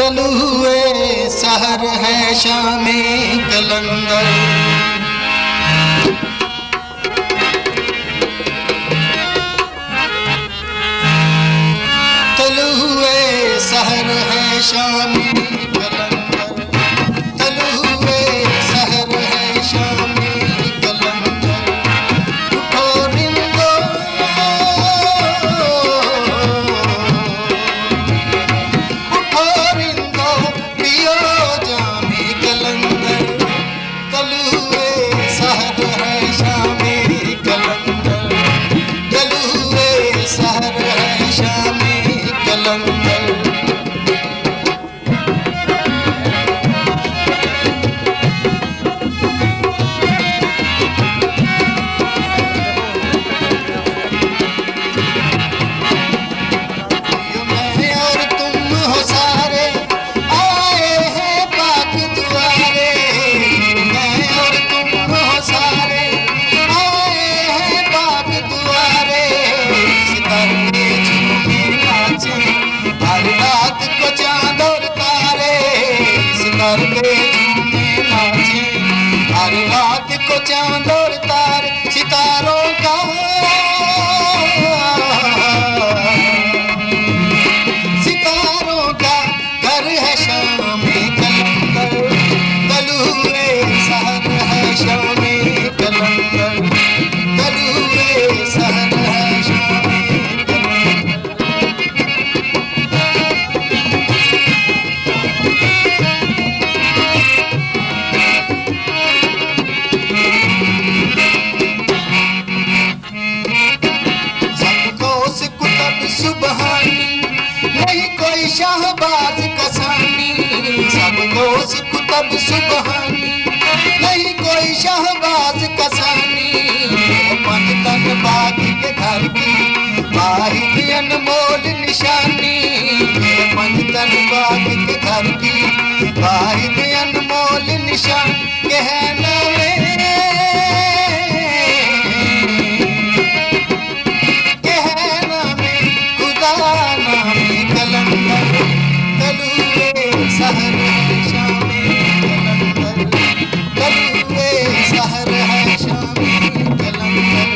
तलुए सहर है शामे कलंदर। तलुए सहर है शामे कलंदर, तलुए सहर है शामे कलंदर। उठो रिंदो उठो रिंदो पियो जामे कलंदर। तलुए सहर है शामे कलंदर, तलुए सहर है शामे कलंदर। मैं और तुम हो सारे आए हैं पाक दुआरे, मैं और तुम हो सारे आए हैं पाक दुआरे। सितार पे झूमे नाचे हर रात को चांद और तारे, सितार पे झूमे नाचे हर रात को चांद और तारे। सितारों का सितारों का घर है शामे कलंदर, तलुए सहर है शामे कलंदर, तलुए सहर है शामे सबको उस कुतब सुबहानी, नहीं कोई शाहबाज कसानी। सबको उस कुतब सुबहानी, नहीं कोई शाहबाज कसानी। मन तन बाग के घर की वाहिद अनमोल निशानी, मन तन बाग के घर की वाहिद अनमोल निशान। कहना कहना में खुदा नामे कलंदर। तलुए सहर है शामे कलंदर, तलुए सहर है शामे कलंदर।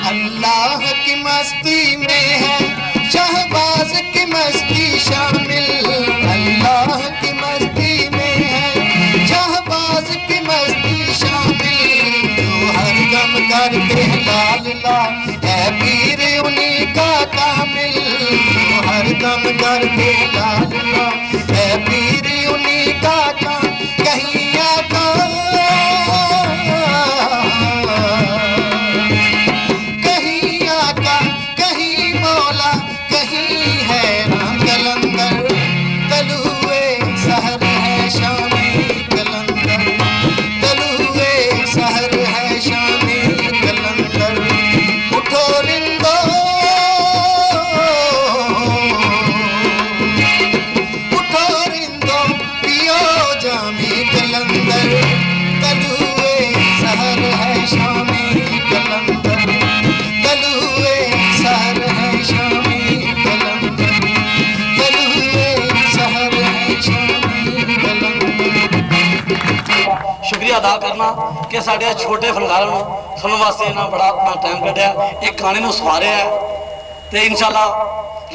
अल्लाह की मस्ती में है शहबाज की मस्ती शामिल, अल्लाह की मस्ती में है शहबाज की मस्ती शामिल। जो हर दम करते हैं लाल लाल है पीर उन्हीं का कामिल, जो हर दम करते हैं लाल लाल है पीर उन्हीं का काम। कहीं आता कहीं आका कहीं मौला कहीं है राम कलंदर। तलुए सहर है शामे कलंदर, तलुए सहर है शामे कलंदर। उठो रिंदो उठो रिंदो पियो जामे कलंदर। तलुए सहर है शामे कलंदर, तलुए सहर है शामे कलंदर, तलुए सहर है शामे कलंदर। शुक्रिया अदा करना कि साढ़े छोटे फनकारां नूं सुनने वास्ते इन्ना बड़ा अपना टाइम कढ़िया, एक गाने नूं सवारिया है। तो इंशाल्लाह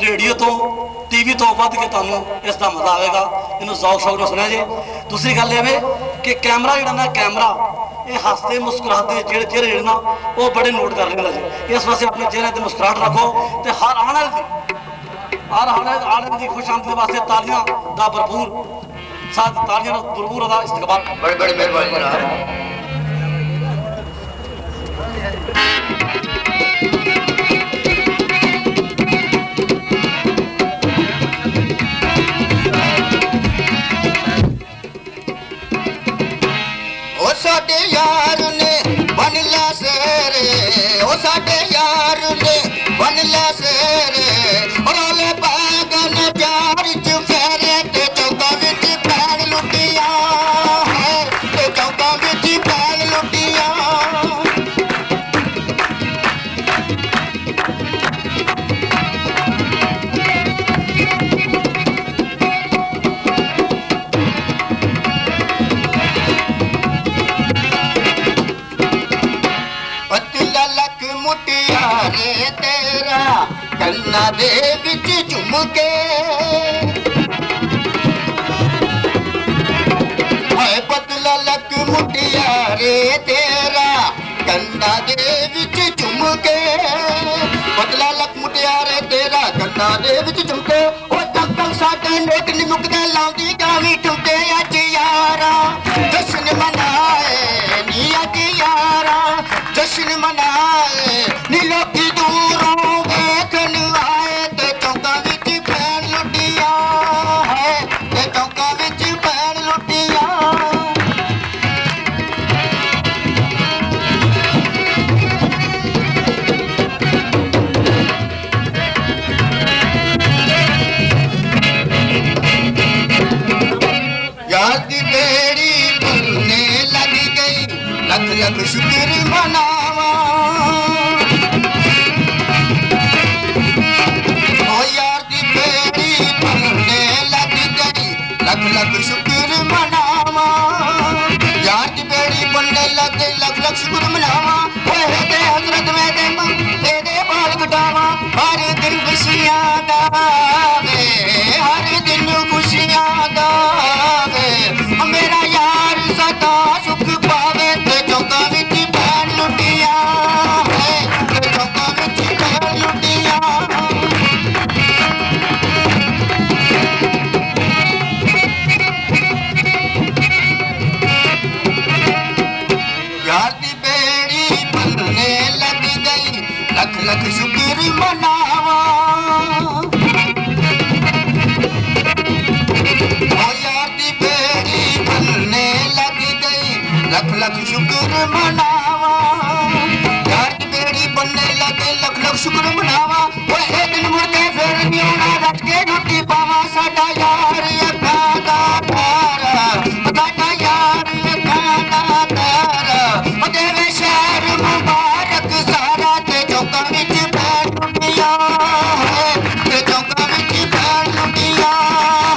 रेडियो तो टीवी तो वध के तुहानूं इसका मजा आएगा, इन्हूं शौक शौक नाल सुनिया जे। दूसरी गल ये कि कैमरा जिहड़ा ना कैमरा ये हसते मुस्कुराते चेहरे जिहड़े ना वो बड़े नोट कर लेंदा जी। इस वास्ते अपने चेहरे ते मुस्कुराहट रखो ते हर आने वाले दी खुश आमदी वास्ते तालियां दा भरपूर साथ तालियां भरपूर दा इस्तकबाल। बड़ी बड़ी मेहरबानी जनाब। साडे यार ने बन ला सेरे, ओ साडे यार ने बन ला सेरे। रोले पागन प्यार च फेरे ते चौका विच मुटियारे तेरा कन्ना दे विच झुमके हाय पतला लक मुटियारे तेरा कन्ना दे विच झुमके पतला लक मुटियारे तेरा कन्ना दे विच झुमके ओ तक तक साडे नेक नी मुकदे लाउंदी गावी ठुमके अज यारा जश्न मनाए नी अज यारा जश्न मनाए नी लोकी दूरों देखन आए ते चौका विच भैन लुटिया है ते चौका विच भैन लुटिया यार दी बेड़ी बनने लग गई लख लख शुक्र मनावा ओ यार दी बेड़ी बनने लग गई लख लख शुक्र मनावा यार दी बेड़ी बनने लग गई लख लख शुक्र मनावा ओए ते हजरत में दे तेरे बाल कटावा हर दिन खुशियां दा वे हर दिन खुशियां दा वे मेरा यार सदा सुख पावे ते चौका विच भैन लुटिया है ते चौका विच भैन लुटिया यार दी बेड़ी बनने लग गई लख लख शुक्र मनावा ओ यार दी बेड़ी बनने लग गई लख लख शुक्र मनावा यार दी बेड़ी बनने लग गई लख लख शुक्र मनावा ओ एक दिन मुड़ के फिर न्यू ना रट के रोटी पावा साडा यार अखां दा तारा साडा यार अखां दा तारा ओ देवे शहर मुबारक सारा ते चौका विच भैन लुटिया है ते चौका विच भैन लुटिया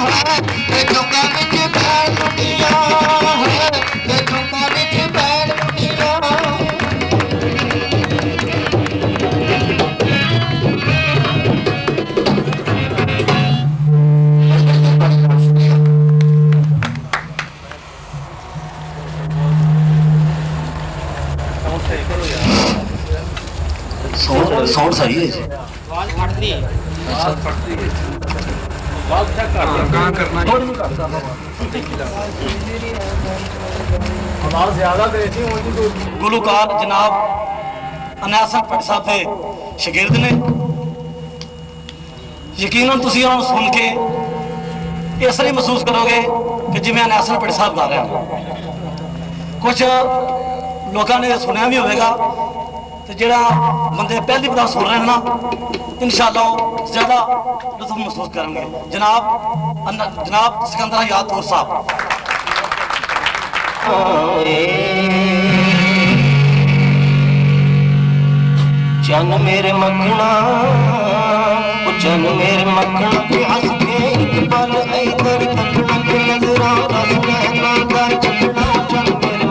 है ते चौका विच भैन लुटिया है ते चौका विच भैन लुटिया साउंड सही है जी आवाज फटती है गुलूकार जनाब अनासन भट्ट साहब के शागिर्द ने यकीनन तुसीं उन्हां नूं सुन के इस तरह महसूस करोगे कि जिवें अनासन भट्ट साहब गा रहे हैं कुछ लोगों ने सुनिया भी होगा तो जोड़ा बंदे पहली बार सुन रहे हैं ना इंशाअल्लाह ज्यादा लुत्फ महसूस करेंगे जनाब सिकंदर यादपुर साहब चन मेरे मखना चन मेरे मखना के हंस के एक पल इधर तकना के नजरा रस नैना कर चकना चन मेरे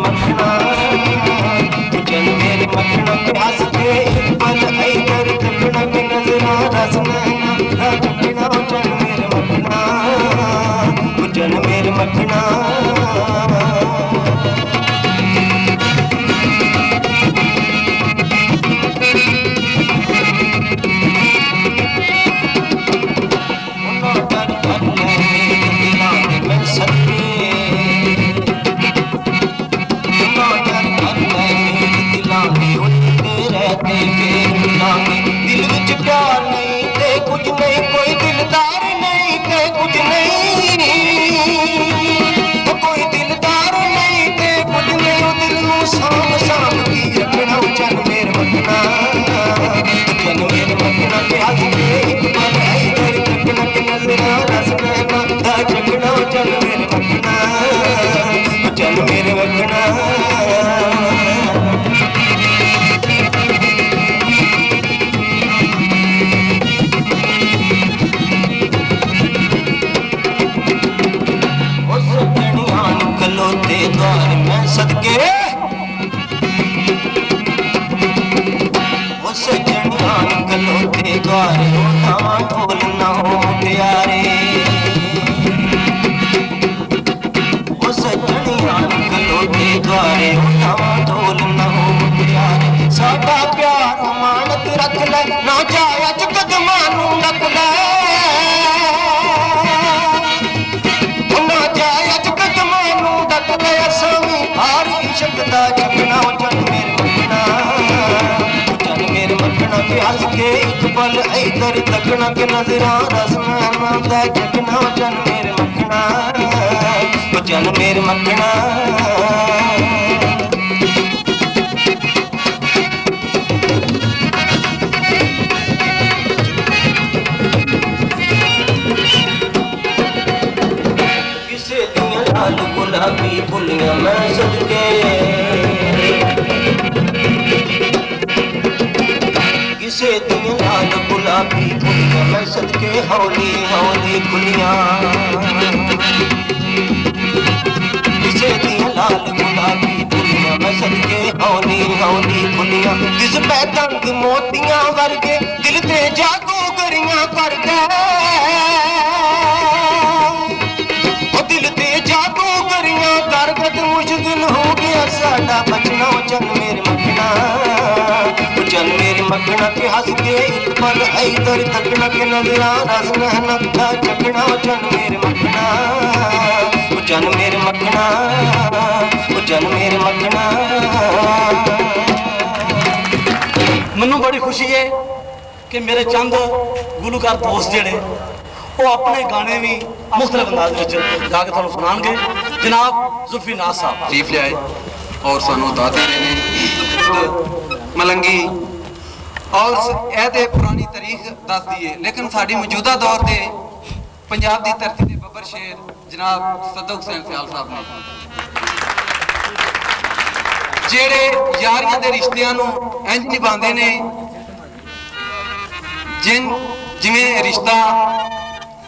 मखना के हंस के एक पल इधर तकना के नजरा रस नैना कर चकना चन मेरे मखना तेरे खलोते द्वारे उठावां ढोल ना हो मुटियारे ओ सजनिया खलोते द्वारे उठावां ढोल ना हो मुटियारे साडा प्यार अमानत रख ले ना जायज कदमां नूं रख ले ना जायज कदमां नूं रख ले असां वी हारी शकदा जगना जन मेरे मखना के हंस के एक पल इधर तकना के नजरा रसना दा जगना जन मेरे मखना ओ जन मेरे मखना किसे दियां लाल गुलाबी फुलियां मैं सदके किसे दियां लाल गुलाबी फुलियां मैं सदके हौली हौली खुलियां किसे दियां लाल गुलाबी फुलियां मैं सदके हौली हौली खुलियां जिस पे तंग मोतियां वर्गे दिल ते जादूगरियां कर दे ओ दिल ते जादूगरियां कर दे मुश्किल हो गया साडा बचना जन मेरे मखना जन मेरे मखना के हंस के एक पल इधर तकना के नजरा रस नहना चकना जन मेरे मखना जन मेरे मखना जन मेरे मखना मैनू बड़ी खुशी है कि मेरे चंद गुलूकार दोस्त जेड़े वो अपने गाने भी मुख्तलिफ अंदाज गा के तुहानू सुनाएंगे। जनाब जुल्फी नाज साहब तशरीफ ले आए और सानू दाते ने मलंगी और यह तो पुरानी तारीख दस दी है लेकिन साड़ी मौजूदा दौर के पंजाब की धरती के बब्बर शेर जनाब सदक हुसैन सियाल साहब ने जेड़े यारियां दे रिश्तियां नूं इंज निभांदे ने जिवें रिश्ता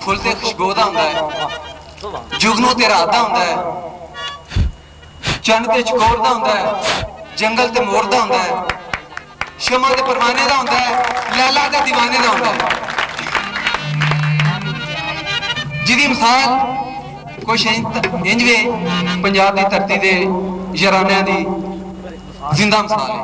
फुल ते खुशबू दा हुंदा है जुगनू ते रात दा हुंदा है चंद ते चकोर दा हुंदा है जंगल ते मोर दा हुंदा है शमा ते परवाने दा हुंदा है लैला ते दीवाने दा हुंदा है जिहदी मिसाल कुछ इंज वे पंजाब की धरती दे यारानियां दी जिंदा मिसाल है।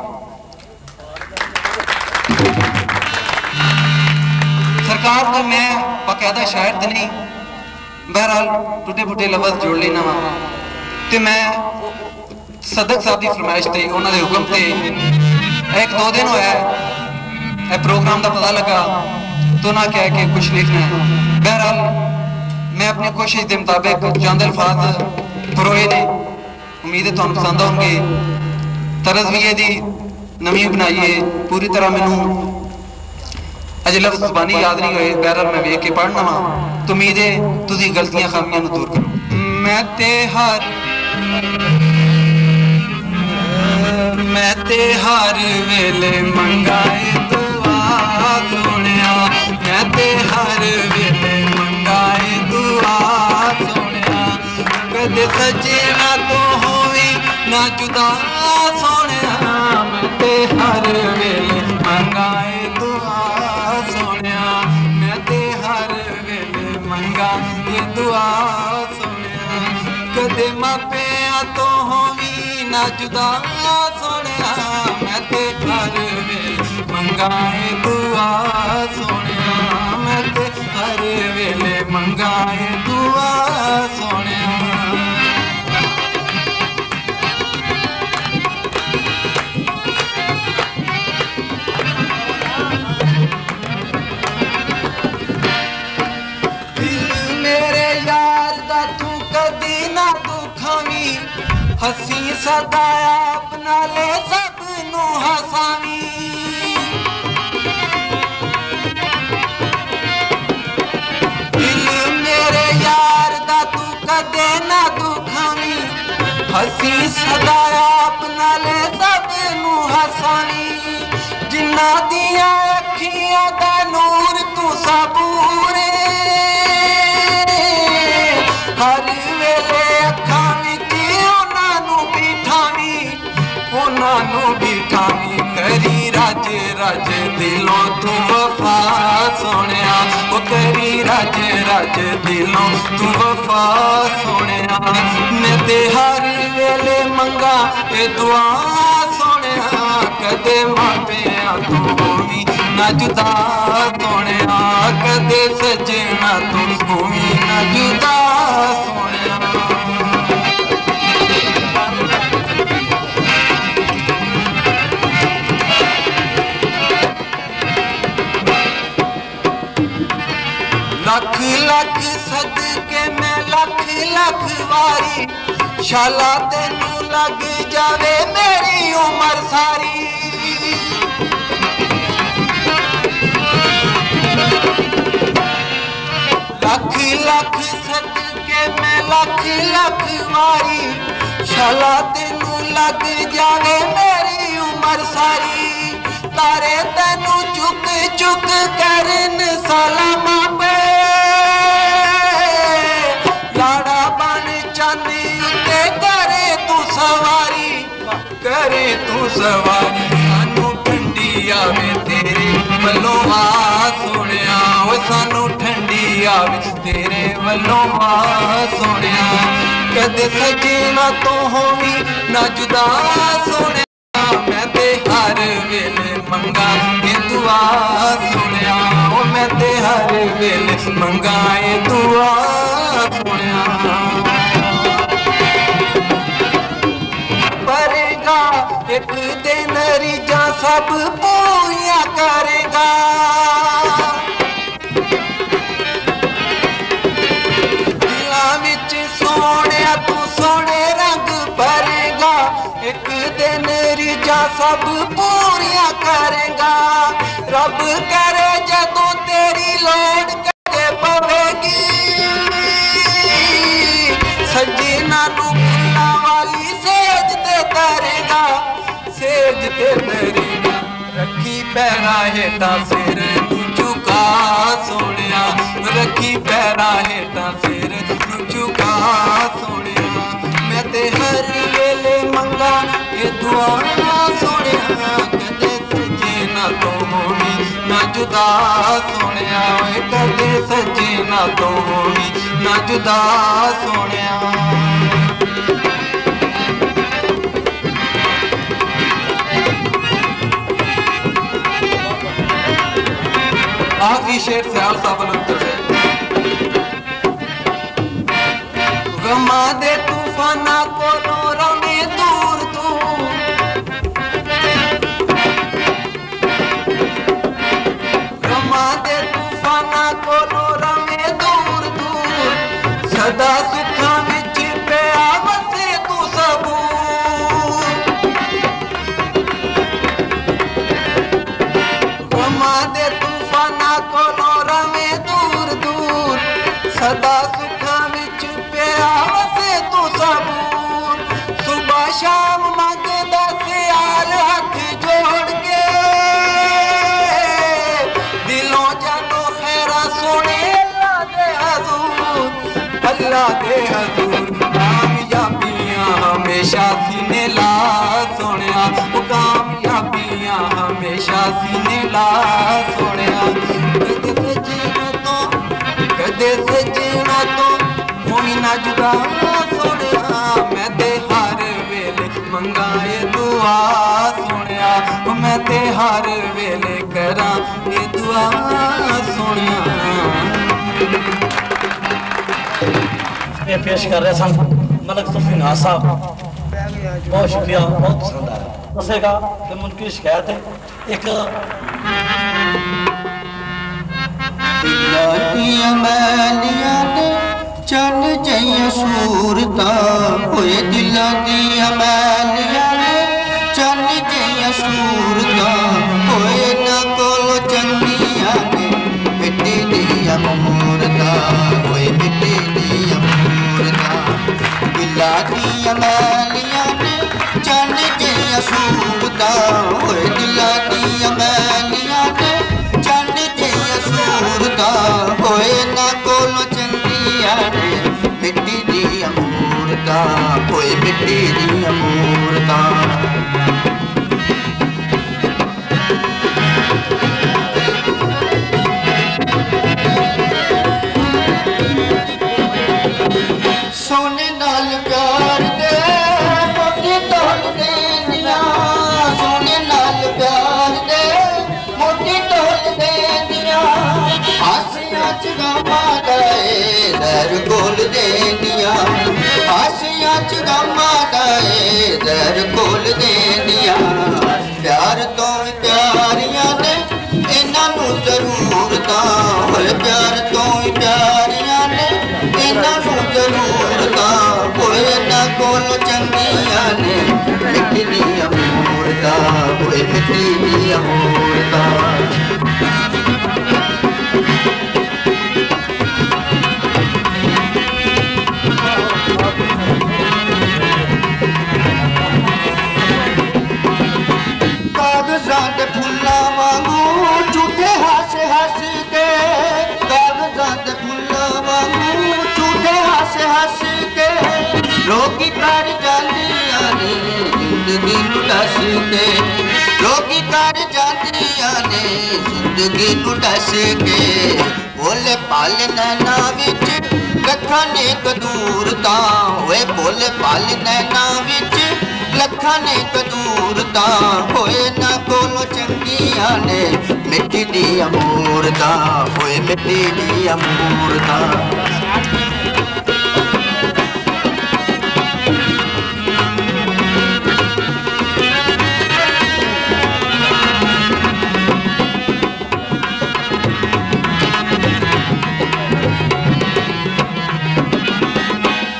सरकार तो मैं बाकायदा शायर तो नहीं बहरहाल टुटे फुटे लफ्ज जोड़ लेना वा ते मैं सदक साहब की फरमाइश ते उन्होंने हुक्म ते एक दो दिन होया है प्रोग्राम का पता लगा तो ना क्या कि कुछ लिखना है। बहरहाल मैं अपनी कोशिश के मुताबिक चंद अल्फाज परोए ने उम्मीद है तुहानू पसंद होंगे। तरज भी यदी नवी बनाई है पूरी तरह मैनू अजे लफ्ज ज़बानी याद नहीं होए बहरहाल मैं वेख के पढ़ना वा तो उम्मीद है तुसी गलतियां खामियां नू दूर करो। मैं ते हर वेले मंगाए दुआ सोनिया मैं ते हर वेले मंगाए दुआ सोनिया कदे सच्चे ना तो होवी ना जुदा सोनिया मैं ते हर वेले मंगाए दुआ सोनिया मैं ते हर वेले मंगाए दुआ सोनिया कदे मापिया तो होवी ना जुदा सोनिया मैं ते हर वेले मंगाए दुआ सोनिया मैं ते हर वेले मंगाए दुआ सोनिया। हसी सदाया अपना ले सब नू हसावी दिल मेरे यार दा तू कदे ना दुखावी हसी सदाया अपना ले सब नू हसावी जिन्ना दिया अखियां दा नूर तू सबूरे हर वेले अखा बिठावी करी रज रज दिल दिलों तू वफा सोनिया वो करी रज रज दिलों तू वफा सोनिया मैं ते हर वेले मंगा ए दुआ सोनिया कदे मापिया तू होवी ना जुदा सोनिया कदे सजना तू होवी ना जुदा सोनिया लख लख सदके मैं लख लख वारी शाला तेनू लग जावे मेरी उम्र सारी लख लख सदके मैं लख लख वारी शाला तेनू लग जावे मेरी उम्र सारी तारे तेनू चुक चुक करन सलामा पे लाड़ा बन चांदी उत्ते करे तू सवारी सानू ठंडी आवे तेरे वल्लों आ सोनिया ओ सानू ठंडी आवे तेरे वल्लों आ सोनिया कदे सजना तो होवी ना जुदा सोनिया मैं ते हर वेले मंगा ए दुआ सोनिया ओ मैं ते हर वेले मंगा ए दुआ सोनिया परेगा एक दिन रिजा सब पूरिया करेगा दिलां विच सोनिया तू सोने रंग भरेगा एक दिन रिजा सब पूरिया करेगा रब करे जदों तेरी लोड़ कदे पवेगी सजना नू फुल्लां वाली सेज ते तरेगा रखी पैरा हेठा सिर नू झुका सोनिया रखी पैरा हेठा सिर नू झुका सोनिया मैं ते हर वेले मंगा ये दुआ सोनिया कदे सजना तो होवी ना जुदा सोनिया कदे सजना तो होवी ना जुदा सोनिया आखिरी शेर सयाल साहब लुत्तर से गमा दे तूफाना को रमे दूर तू गमा दे तूफाना को रमे दूर दूर सदा सुखा विच पिया वसे तू सबूर गमा दे तूफाना को रमे दूर दूर सदा सुखा विच पिया वसे तू सबूर सुबह शाम मंगदा सियाल हाथ जोड़ के दिलों जानो खैरा सोने अल्लाह दे हजूर कामयाबियां हमेशा सीने ला सोनिया कामयाबियां हमेशा सीने ला सोनिया कदे सजना तो होई ना जुदा सोनिया मैं ते हर वेले मंगाए दुआ सोनिया मैं ते हर वेले करा ये दुआ सोनिया ये पेश कर रहे सन मलक सुफी नाज साहब बहुत शुक्रिया बहुत पसंद आया दसेगा कि मुनकी शिकायत है एक चल जाइया सूरता होए दिलां दियां मैलियां ने चल जाइया सूरता होए ना कोल चंदियां ने मिट्टी दियां मूरता होए मिट्टी दियां मूरता दिलां दियां मैलियां ने चल जाइया सूरता होए दिलां दियां मैलियां ने चल जाइया सूरता होए ना कोल मिट्टी दी अमूरता कोई मिट्टी दी अमूरता देनिया हासियां च गमां दाए जहर घोल देनिया प्यार तो प्यारियां ने इन्हां नूं जरूरतां होए प्यार तो प्यारियां ने इन्हां नूं जरूरतां होए ना कोल चंगियां ने मिट्टी दियां मूरतां होए मिट्टी दियां मूरतां कागजां दे फुल्लां वांगू झूठे हस हस के कागजां दे फुल्लां वांगू झूठे हस हस के लोकी कर जांदियां ने जिंदगी नूं दस के लोकी कर जांदियां ने जिंदगी नूं दस के बोले पल नैना विच लखां ने कदूरतां होए बोले पल नैना विच लखां ने कदूरतां होए ना कोलो चंगियां ने मिट्टी दियां मूरतां होए मिट्टी दियां मूरतां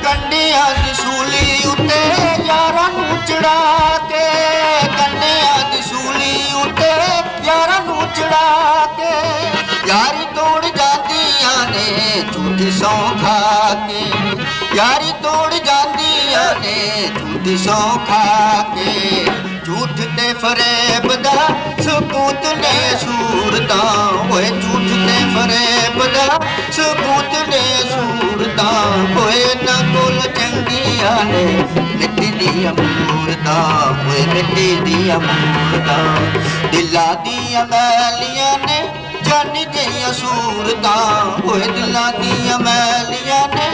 कंडियां दी सूली उत्ते यारां नूं चढ़ा के कंडियां दी सूली उत्ते यारां नूं चढ़ा के यारी तोड़ जांदियां ने झूठी सौं खा के यारी तोड़ जांदियां ने झूठी सौं खा के झूठ ते फरेब दा सबूत ने सूरतां होए झूठ ते फरेब दा सबूत ने सूरतां होए ना कोल चंगियां ने मिट्टी दियां मूरतां होए मिट्टी दियां मूरतां दिलां दियां मैलियां ने जानी जइयां सूरतां होए दिलां दियां मैलियां ने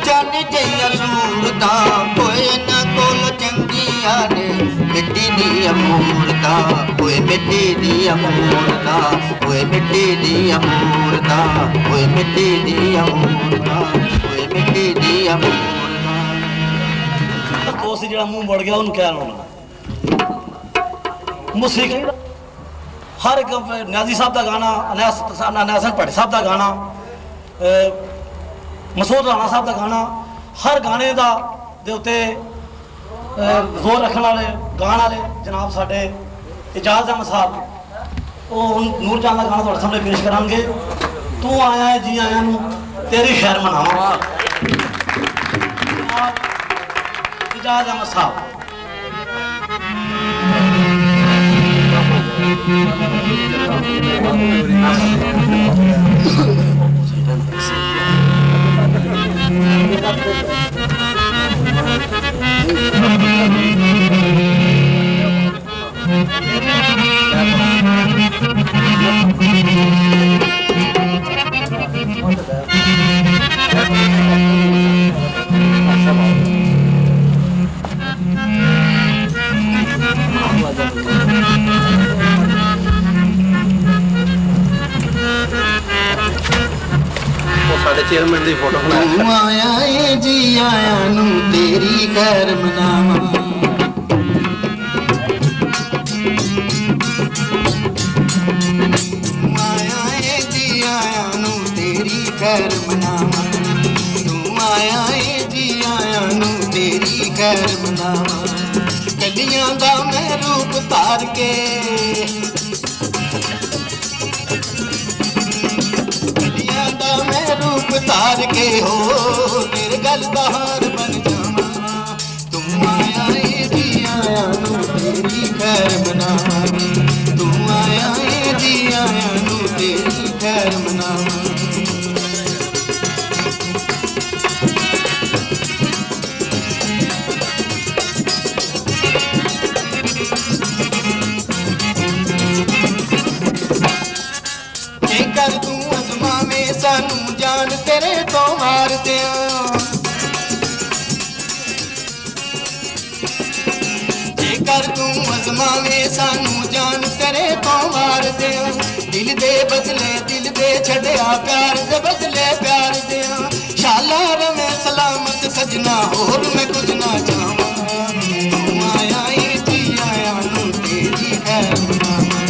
जानी जइयां सूरतां होए ना कोल चंगियां ने मिट्टी दियां मूरतां होए मिट्टी दियां मूरतां होए मिट्टी दियां मूरतां होए मिट्टी दियां मूरतां होए मिट्टी दियां मूरतां दोस्त ਜਿਹੜਾ ਮੂੰਹ ਵੜ ਗਿਆ ਉਹਨੂੰ ਕਹਿ ਲਾਉਣਾ ਮੂਸੀਕੀ हर एक न्याजी साहब का गाना अनैसन भट्ट साहब का गाना मसूद राणा साहब का गाना हर गाने का दे उत्ते जोर रखने वाले गाने वाले जनाब साडे इजाज़ अहमद साहब वो नूर चांद का गाना थोड़े सामने पेश करांगे तू आया है जी आया नू तेरी खैर मनावा इजाज़ अहमद साहब चेयरमैन की फोटो आया जी आया नू तेरी खैर मनावा आया जी आया नू तेरी खैर मनावा तू आया जी आया नू तेरी खैर मनावा कलियां दा मैं रूप तार के मैं रूप तार के हो तेरे गल बहार बन जावा तुम आया जी आया नू तेरी खैर मनावा तू आया जी आया नू तेरी खैर मनावा कर तू अजमावे सानू जान तेरे तो मार दिया कर तू अजमावे सानू जान तेरे तो मार दिया दिल दे बदले दिल दे छड़िया प्यार दे बदले प्यार दिया शाला रवे सला ना होर मैं कुछ ना चाहवां तू आया ए जी आया नू तेरी खैर मनावां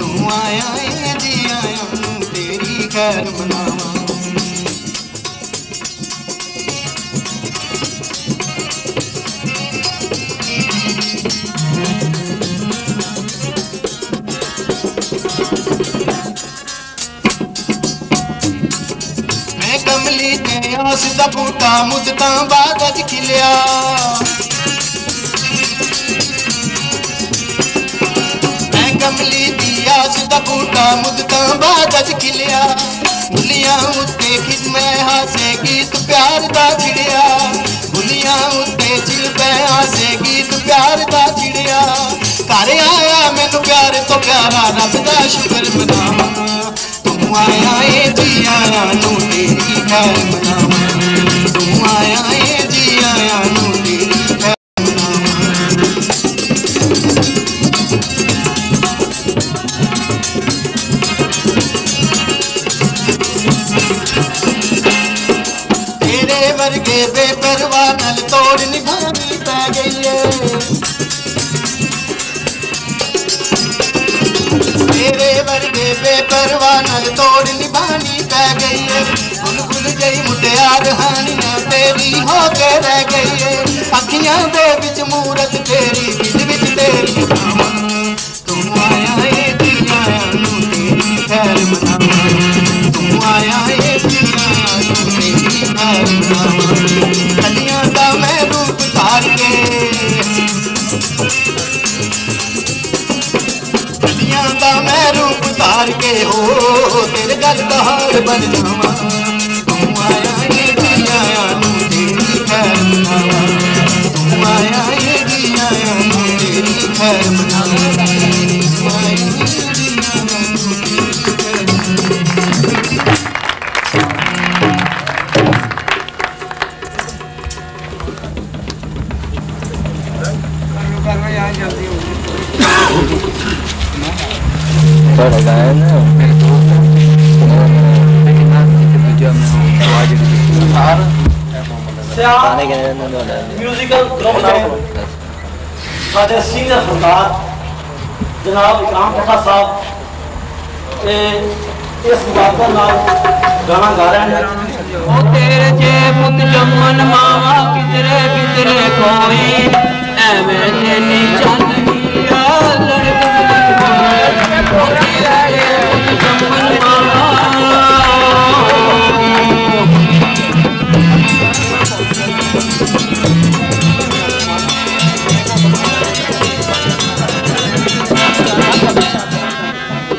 तू आया ए जी आया नू तेरी खैर मनावां कमली ते आस दा बूटा मुद्दां बाद अज खिलिया मैं कमली दी आस दा बूटा मुद्दां बाद अज खिलिया बुलियां उत्ते खिदमै हासे गीत प्यार दा छिड़िया बुलियां उत्ते चिलपै हासे गीत प्यार दा छिड़िया घर आया मैनू प्यार तो प्यारा रब दा शुक्र मनावां तू आया ए जी आया नू तेरी खैर मनावां तू आया ए जी आया नू तेरी खैर मनावां तेरे वर्गे बेपरवाह नाल तोड़ निभानी पै गई है तेरे वर्गे बेपरवाह नाल तोड़ निभानी पै गई है बुलबुल जई मुटियार हानियां तेरी हो के रह गई है अखियां दे विच मूरत तेरी दिल विच तेरी नावां तू आया ए जी आया नू तेरी खैर मनावां तू आया ए जी आया नू तेरी खैर मनावां कलियां दा मैं रूप धार के दा मैं रूप धार के हो तेरे गल दा हार बन जावां तू आया ए जी आया नू तेरी खैर मनावां तू आया ए जी आया नू तेरी खैर मनावां तू आया ए जी आया नू तेरी खैर थोड़ा गाया ना मेरे दोस्त लेकिन आज की वीडियो में हूँ तो आज म्यूजिकल ग्रुप ने साढ़े सीनियर फनकार जनाब इकराम भट्टा साहब इस मुकाबले नाल गाना गा रहे हैं ओ तेरे जे पुत जम्मन मावा किधरे किधरे कोई एवें तेनी चल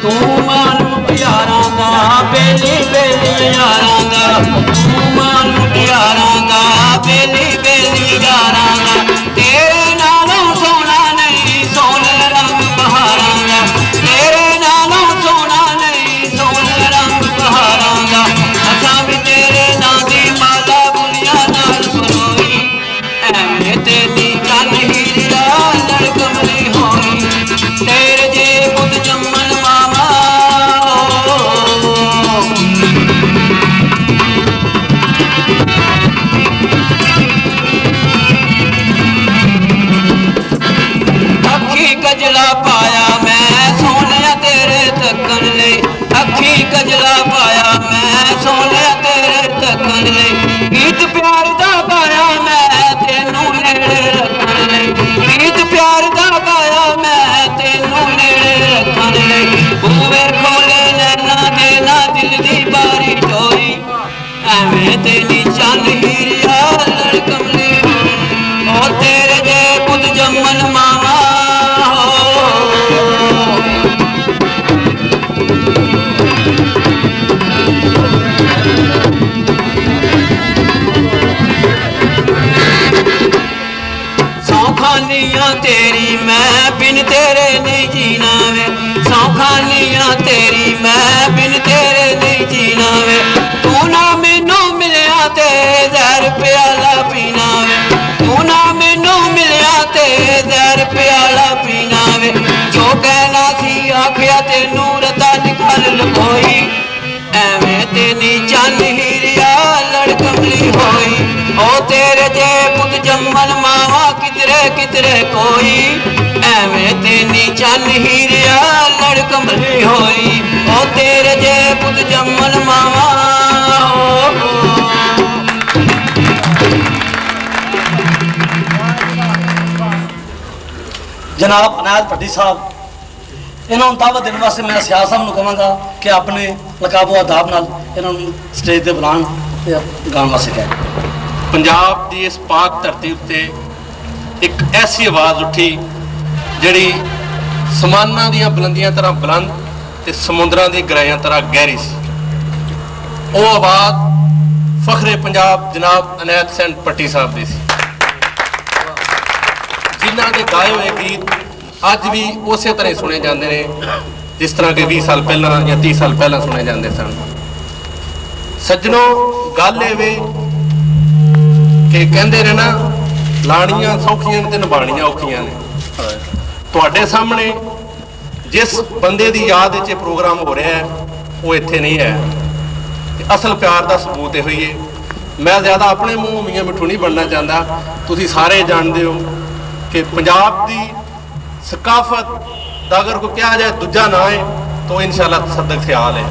तू मानू प्यारा दा बेली बेली यारां दा तू मानू प्यारा दा बेली बेली यारां दा तेरे नालों सोना नहीं सोने रंग बहारां दा तेरे नालों सोना नहीं सोने रंग बहारां दा असां भी तेरे नां दी माला बुलिया नाल परोई एवें तेरी चल हीरा लड़ कमली होई तेरे जे पुत जम्मन मामा अखी कजला पाया मैं सोने तेरे तकन ले अखी कजला पाया मैं सोने तेरे तकन ले गीत प्यार दा गाया मैं तेनू नेड़े रखन ले गीत प्यार दा गाया मैं तेनू नेड़े रखन ले बूवे खोले नैना देना दिल दी बारी टोरी एवें तेरी चल हीरिया लड़ कमली ओ तेरे जे पुत जम्मन मामा सौखानियां तेरी मैं बिन तेरे नहीं जीना वे सौखानियां तेरी मैं बिन तेरे नहीं जीना वे तू ना मैनू मिलिया ते जहर प्याला पीना वे तू ना मैनू मिलिया ते जहर प्याला पीना वे जो कहना सी आखिया तेनू रता निकाल लकोई एवें तेनी चल हीरिया लड़ कमली होई ओ तेरे जे पुत जम्मन मावा कितरे कितरे कोई एवें ते नी चन हीरिया लड़ कमली होई ओ तेरे जे पुत जम्मन मावा जनाब अनायत भट्टी साहब इन्होंने दावत देने वास्ते मैं सियाल साहब को कहांगा कि अपने लकाबो अदाब नाल इन्होंने स्टेज ते बुलाण ते गाने वास्ते कहे। पंजाब की इस पाक धरती उत्ते एक ऐसी आवाज़ उठी जिहड़ी समाना दी बुलंदियां तरह बुलंद ते समुद्रां दी गहराइयां तरह गहरी सी। वो आवाज़ फखरे पंजाब जनाब अनायत हुसैन भट्टी साहब दी सी, जिन्हां दे गाए हुए गीत अज भी उस तरह सुने जाते हैं जिस तरह के 20 साल पहला या 30 साल पहला सुने जाते सन। सज्जनों, गल ये कि कहते रहे ना लाणियां सौखियां ने ते निभाणियां औखियां ने। तुहाडे सामने जिस बंदे की याद च प्रोग्राम हो रहा है वो इत्थे नहीं है। असल प्यार का सबूत ये हुई है। मैं ज़्यादा अपने मूँह मियाँ मिठू नहीं बनना चाहता। तुसीं सारे जानते हो कि पंजाब की सकाफत का अगर कोई कहा जाए दूजा ना है तो इंशाअल्लाह सदक ख्याल है।